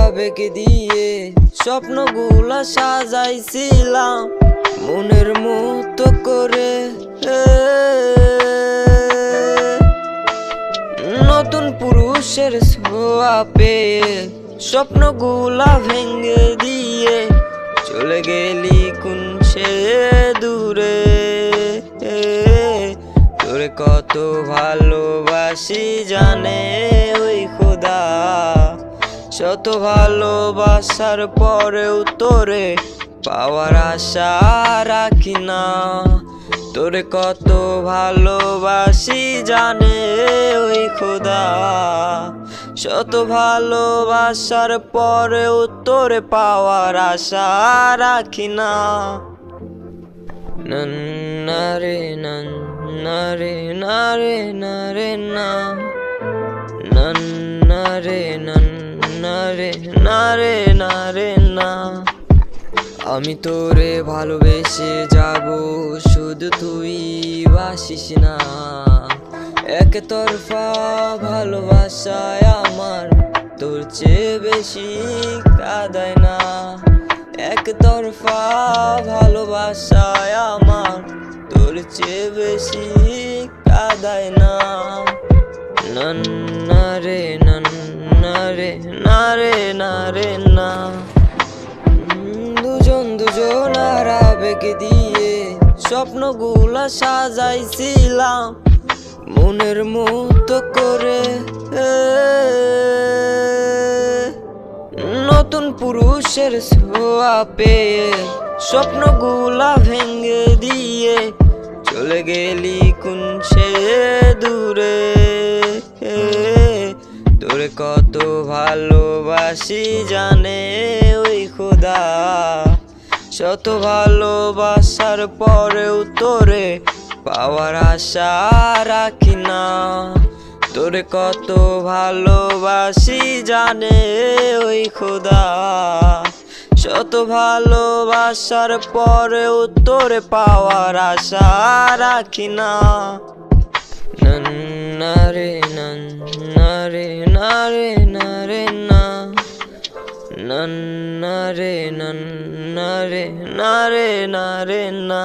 আবেগ দিয়ে স্বপ্নগুলা সাজাইছিলাম মনের মতো করে। নতুন পুরুষের ছোঁয়া পেয়ে স্বপ্নগুলা ভেঙে দিয়ে চলে গেলি কোন সে দূরে। তোরে কত ভালোবাসি জানে ওই খোদা, শত ভালোবাসার পরেও তোরে পাওয়ার আশা রাখি না। তোরে কত ভালোবাসি জানে ওই খোদা, শত ভালোবাসার পরেও তোরে পাওয়ার আশা রাখি না। নারে নারে নারে নারে না, নারে নারে নারে নারে না। আমি তোরে ভালোবেসে যাব শুধু তুই বাসিস না। একতরফা ভালোবাসায় আমার তোর চেয়ে বেশি কাঁদায় না। একতরফা ভালোবাসায় আমার তোর চেয়ে বেশি কাঁদায় না। নারে নারে নারে নারে না। দুজন আর আবেগ দিয়ে স্বপ্নগুলা সাজাইছিলাম মনের মতো করে। নতুন পুরুষের ছোঁয়া পেয়ে স্বপ্নগুলা ভেঙে দিয়ে চলে গেলি কোন সে দূরে। তোরে কত ভালোবাসি জানে ওই খোদা, শত ভালোবাসার পরেও তোরে পাওয়ার আশা রাখি না। তোরে কত ভালোবাসি জানে ওই খোদা, শত ভালোবাসার পরেও তোরে পাওয়ার আশা রাখি না। নারে নারে নারে নারে না, নারে নারে নারে নারে না।